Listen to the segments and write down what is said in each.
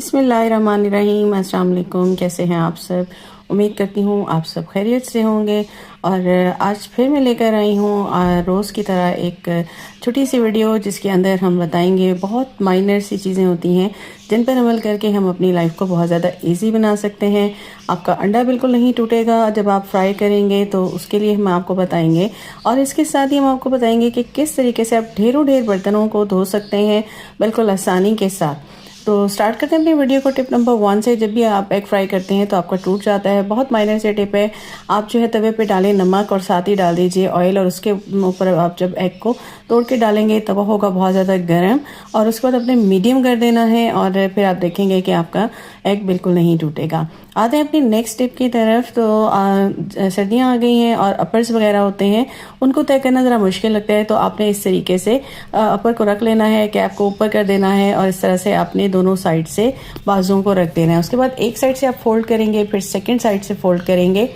बिस्मिल्लाहिर्रहमानिर्रहीम। अस्सलाम वालेकुम। कैसे हैं आप सब? उम्मीद करती हूँ आप सब खैरियत से होंगे। और आज फिर मैं लेकर आई हूँ रोज़ की तरह एक छोटी सी वीडियो, जिसके अंदर हम बताएंगे बहुत माइनर सी चीज़ें होती हैं जिन पर अमल करके हम अपनी लाइफ को बहुत ज़्यादा इजी बना सकते हैं। आपका अंडा बिल्कुल नहीं टूटेगा जब आप फ्राई करेंगे, तो उसके लिए हम आपको बताएंगे। और इसके साथ ही हम आपको बताएंगे कि किस तरीके से आप ढेरों ढेर बर्तनों को धो सकते हैं बिल्कुल आसानी के साथ। तो स्टार्ट करते हैं अपनी वीडियो को टिप नंबर 1 से। जब भी आप एग फ्राई करते हैं तो आपका टूट जाता है, बहुत माइनर से टिप है। आप जो है तवे पे डालें नमक और साथ ही डाल दीजिए ऑयल, और उसके ऊपर आप जब एग को तोड़ के डालेंगे तवा होगा बहुत ज़्यादा गर्म, और उसके बाद अपने मीडियम कर देना है, और फिर आप देखेंगे कि आपका एग बिल्कुल नहीं टूटेगा। आते हैं अपनी नेक्स्ट टिप की तरफ। तो सर्दियाँ आ गई हैं और अपर्स वगैरह होते हैं, उनको तय करना ज़रा मुश्किल लगता है। तो आपने इस तरीके से अपर को रख लेना है, कैप को ऊपर कर देना है, और इस तरह से आपने दोनों साइड से बाजुओं को रख देना है। उसके बाद एक साइड से आप फोल्ड करेंगे, फिर सेकंड साइड से फोल्ड करेंगे,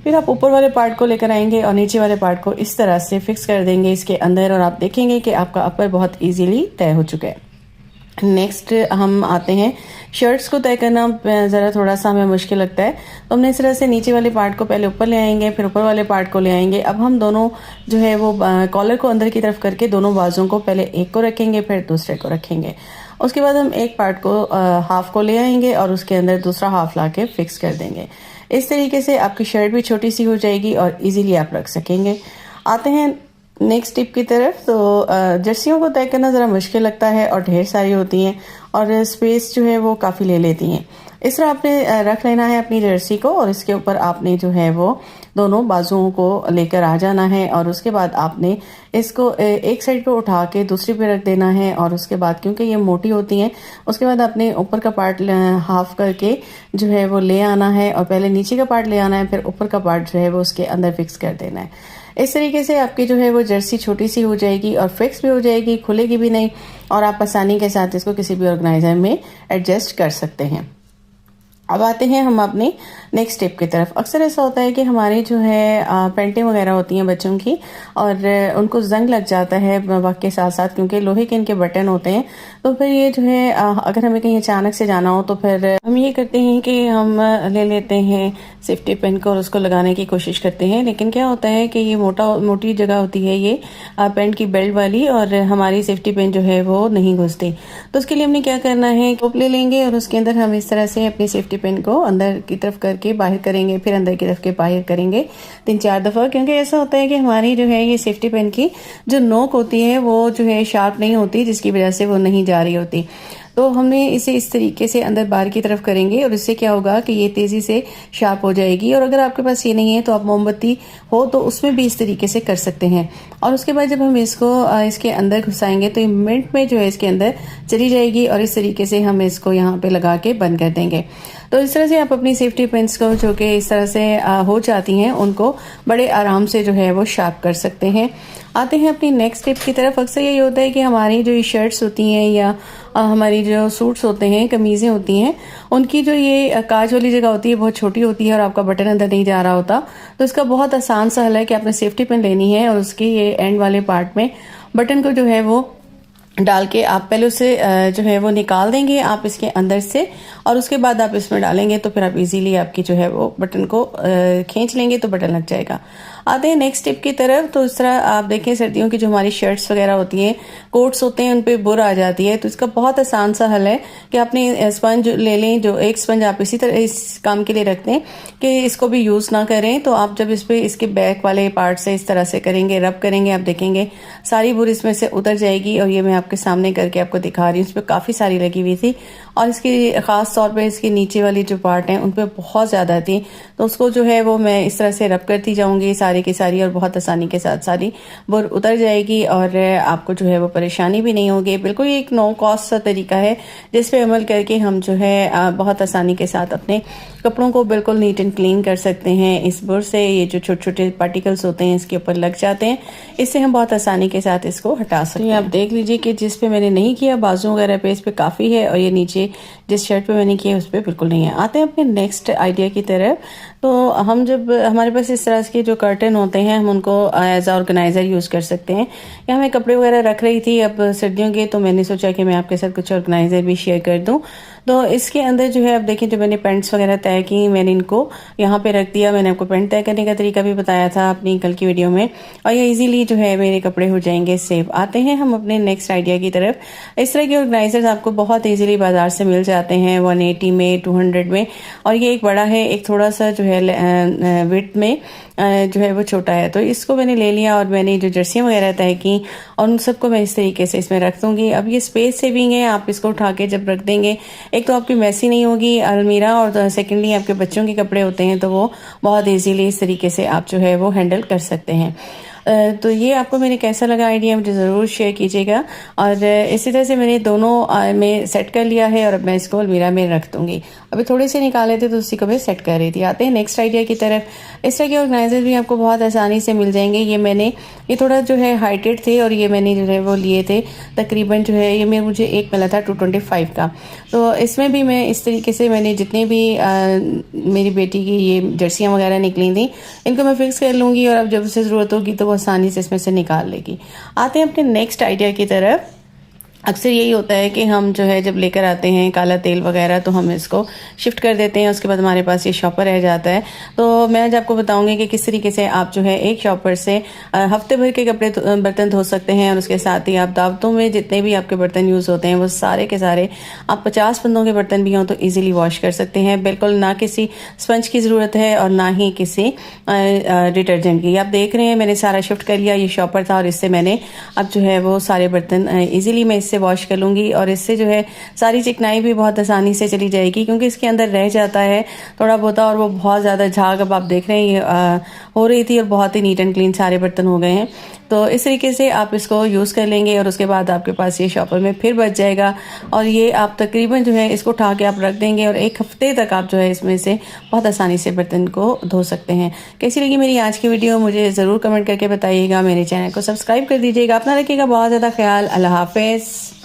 फिर आप ऊपर वाले पार्ट को लेकर आएंगे और नीचे वाले पार्ट को इस तरह से फिक्स कर देंगे इसके अंदर, और आप देखेंगे कि आपका अपर बहुत इजीली तय हो चुका है। नेक्स्ट हम आते हैं शर्ट्स को तय करना ज़रा थोड़ा सा हमें मुश्किल लगता है। तो हमने इस तरह से नीचे वाले पार्ट को पहले ऊपर ले आएंगे, फिर ऊपर वाले पार्ट को ले आएंगे। अब हम दोनों जो है वो कॉलर को अंदर की तरफ करके दोनों बाजुओं को पहले एक को रखेंगे, फिर दूसरे को रखेंगे। उसके बाद हम एक पार्ट को हाफ को ले आएंगे और उसके अंदर दूसरा हाफ ला के फिक्स कर देंगे। इस तरीके से आपकी शर्ट भी छोटी सी हो जाएगी और इजीली आप रख सकेंगे। आते हैं नेक्स्ट टिप की तरफ। तो जर्सियों को तय करना ज़रा मुश्किल लगता है और ढेर सारी होती हैं और स्पेस जो है वो काफ़ी ले लेती हैं। इस तरह आपने रख लेना है अपनी जर्सी को, और इसके ऊपर आपने जो है वो दोनों बाजुओं को लेकर आ जाना है, और उसके बाद आपने इसको एक साइड पे उठा के दूसरी पे रख देना है। और उसके बाद क्योंकि ये मोटी होती हैं, उसके बाद आपने ऊपर का पार्ट हाफ करके जो है वो ले आना है, और पहले नीचे का पार्ट ले आना है, फिर ऊपर का पार्ट जो है वो उसके अंदर फिक्स कर देना है। इस तरीके से आपकी जो है वो जर्सी छोटी सी हो जाएगी और फिक्स भी हो जाएगी, खुलेगी भी नहीं, और आप आसानी के साथ इसको किसी भी ऑर्गेनाइजर में एडजस्ट कर सकते हैं। अब आते हैं हम अपनी नेक्स्ट स्टेप की तरफ। अक्सर ऐसा होता है कि हमारी जो है पेंटें वगैरह होती हैं बच्चों की, और उनको जंग लग जाता है वक्त के साथ साथ, क्योंकि लोहे के इनके बटन होते हैं। तो फिर ये जो है अगर हमें कहीं अचानक से जाना हो तो फिर हम ये करते हैं कि हम ले लेते हैं सेफ्टी पिन को और उसको लगाने की कोशिश करते हैं। लेकिन क्या होता है कि ये मोटी जगह होती है ये पेंट की बेल्ट वाली, और हमारी सेफ्टी पिन जो है वो नहीं घुसती। तो उसके लिए हमने क्या करना है, टोप ले लेंगे और उसके अंदर हम इस तरह से अपनी सेफ्टी पिन को अंदर की तरफ करके बाहर करेंगे, फिर अंदर की तरफ के बाहर करेंगे 3-4 दफ़ा। क्योंकि ऐसा होता है कि हमारी जो है ये सेफ्टी पिन की जो नोक होती है वो जो है शार्प नहीं होती, जिसकी वजह से वो नहीं जा रही होती। तो हमने इसे इस तरीके से अंदर बाहर की तरफ करेंगे, और इससे क्या होगा कि ये तेज़ी से शार्प हो जाएगी। और अगर आपके पास ये नहीं है तो आप मोमबत्ती हो तो उसमें भी इस तरीके से कर सकते हैं। और उसके बाद जब हम इसको इसके अंदर घुसाएंगे तो ये मिनट में जो है इसके अंदर चली जाएगी, और इस तरीके से हम इसको यहाँ पे लगा के बंद कर देंगे। तो इस तरह से आप अपनी सेफ्टी पिन्स को जो कि इस तरह से हो जाती हैं उनको बड़े आराम से जो है वो शार्प कर सकते हैं। आते हैं अपनी नेक्स्ट टिप की तरफ। अक्सर यही होता है कि हमारी जो ये शर्ट्स होती हैं या हमारी जो सूट्स होते हैं, कमीज़ें होती हैं, उनकी जो ये काज वाली जगह होती है बहुत छोटी होती है और आपका बटन अंदर नहीं जा रहा होता। तो इसका बहुत आसान सा हल है कि आपने सेफ्टी पिन लेनी है और उसके ये एंड वाले पार्ट में बटन को जो है वो डाल के आप पहले उसे जो है वो निकाल देंगे आप इसके अंदर से, और उसके बाद आप इसमें डालेंगे तो फिर आप इजीली आपकी जो है वो बटन को खींच लेंगे तो बटन लग जाएगा। आते हैं नेक्स्ट टिप की तरफ। तो इस तरह आप देखें सर्दियों की जो हमारी शर्ट्स वगैरह होती हैं, कोट्स होते हैं, उन पे बुर आ जाती है। तो इसका बहुत आसान सा हल है कि आपने स्पंज ले लें, जो एक स्पंज आप इसी तरह इस काम के लिए रखते हैं कि इसको भी यूज़ ना करें। तो आप जब इस पे इसके बैक वाले पार्ट से इस तरह से करेंगे, रब करेंगे, आप देखेंगे सारी बुर इसमें से उतर जाएगी। और ये मैं आपके सामने करके आपको दिखा रही हूँ, इस पर काफ़ी सारी लगी हुई थी, और इसकी ख़ास तौर पे इसके नीचे वाली जो पार्ट हैं उन पर बहुत ज़्यादा थी। तो उसको जो है वो मैं इस तरह से रब करती जाऊँगी सारी की सारी, और बहुत आसानी के साथ सारी बुर उतर जाएगी और आपको जो है वो परेशानी भी नहीं होगी। बिल्कुल एक नो कॉस्ट सा तरीका है जिस पे अमल करके हम जो है बहुत आसानी के साथ अपने कपड़ों को बिल्कुल नीट एंड क्लीन कर सकते हैं। इस बुर से ये जो छोटे छोटे पार्टिकल्स होते हैं इसके ऊपर लग जाते हैं, इससे हम बहुत आसानी के साथ इसको हटा सकते हैं। आप देख लीजिए कि जिस पे मैंने नहीं किया बाजू वगैरह पे इस पे काफ़ी है, और ये नीचे जिस शर्ट पे मैंने किया उस पर बिल्कुल नहीं है। आते हैं अपने नेक्स्ट आइडिया की तरफ। तो हम जब हमारे पास इस तरह के जो कर्टन बटन होते हैं हम उनको एज ऑर्गेनाइज़र यूज़ कर सकते हैं। यहाँ मैं कपड़े वगैरह रख रही थी अब सर्दियों के, तो मैंने सोचा कि मैं आपके साथ कुछ ऑर्गेनाइज़र भी शेयर कर दूँ। तो इसके अंदर जो है अब देखिए, जो मैंने पैंट्स वगैरह तय की मैंने इनको यहाँ पे रख दिया। मैंने आपको पैंट तय करने का तरीका भी बताया था अपनी कल की वीडियो में, और ये इजीली जो है मेरे कपड़े हो जाएंगे सेव। आते हैं हम अपने नेक्स्ट आइडिया की तरफ। इस तरह के ऑर्गेनाइजर्स आपको बहुत इजीली बाजार से मिल जाते हैं 180 में, 200 में, और ये एक बड़ा है, एक थोड़ा सा जो है विड्थ में जो है वो छोटा है। तो इसको मैंने ले लिया और मैंने जो जर्सियाँ वगैरह तय की और उन सबको मैं इस तरीके से इसमें रख दूँगी। अब ये स्पेस सेविंग है, आप इसको उठा के जब रख देंगे, एक तो आपकी मैसी नहीं होगी अलमीरा, और सेकेंडली आपके बच्चों के कपड़े होते हैं तो वो बहुत इजीली इस तरीके से आप जो है वो हैंडल कर सकते हैं। तो ये आपको मैंने कैसा लगा आइडिया मुझे ज़रूर शेयर कीजिएगा। और इसी तरह से मैंने दोनों में सेट कर लिया है और अब मैं इसको अलमीरा में रख दूँगी। अभी थोड़े से निकाले थे तो उसी को मैं सेट कर रही थी। आते हैं नेक्स्ट आइडिया की तरफ। इस तरह के ऑर्गेनाइजर भी आपको बहुत आसानी से मिल जाएंगे। ये थोड़ा जो है हाइटेड थे और ये मैंने जो है वो लिए थे तकरीबन जो है ये मुझे एक मिला था 225 का। तो इसमें भी मैं इस तरीके से मैंने जितने भी मेरी बेटी की ये जर्सियाँ वगैरह निकली थी इनको मैं फिक्स कर लूँगी, और अब जब उसे ज़रूरत होगी तो वो आसानी से इसमें से निकाल लेगी। आते हैं अपने नेक्स्ट आइडिया की तरफ। अक्सर यही होता है कि हम जो है जब लेकर आते हैं काला तेल वगैरह तो हम इसको शिफ्ट कर देते हैं, उसके बाद हमारे पास ये शॉपर रह जाता है। तो मैं आज आपको बताऊंगी कि किस तरीके से आप जो है एक शॉपर से हफ्ते भर के कपड़े बर्तन धो सकते हैं, और उसके साथ ही आप दावतों में जितने भी आपके बर्तन यूज़ होते हैं वो सारे के सारे आप 50 बंदों के बर्तन भी हों तो ईजिली वॉश कर सकते हैं। बिल्कुल ना किसी स्पंज की ज़रूरत है और ना ही किसी डिटर्जेंट की। आप देख रहे हैं मैंने सारा शिफ्ट कर लिया, ये शॉपर था और इससे मैंने अब जो है वो सारे बर्तन ईजिली मैं से वॉश कर लूँगी, और इससे जो है सारी चिकनाई भी बहुत आसानी से चली जाएगी क्योंकि इसके अंदर रह जाता है थोड़ा बहुत, और वो बहुत ज़्यादा झाग अब आप देख रहे हैं हो रही थी और बहुत ही नीट एंड क्लीन सारे बर्तन हो गए हैं। तो इस तरीके से आप इसको यूज़ कर लेंगे और उसके बाद आपके पास ये शॉपर में फिर बच जाएगा, और ये आप तकरीबन जो है इसको उठा के आप रख देंगे और एक हफ्ते तक आप जो है इसमें से बहुत आसानी से बर्तन को धो सकते हैं। कैसी लगी मेरी आज की वीडियो मुझे ज़रूर कमेंट करके बताइएगा। मेरे चैनल को सब्सक्राइब कर दीजिएगा। अपना रखिएगा बहुत ज़्यादा ख्याल। अल्लाह हाफिज़।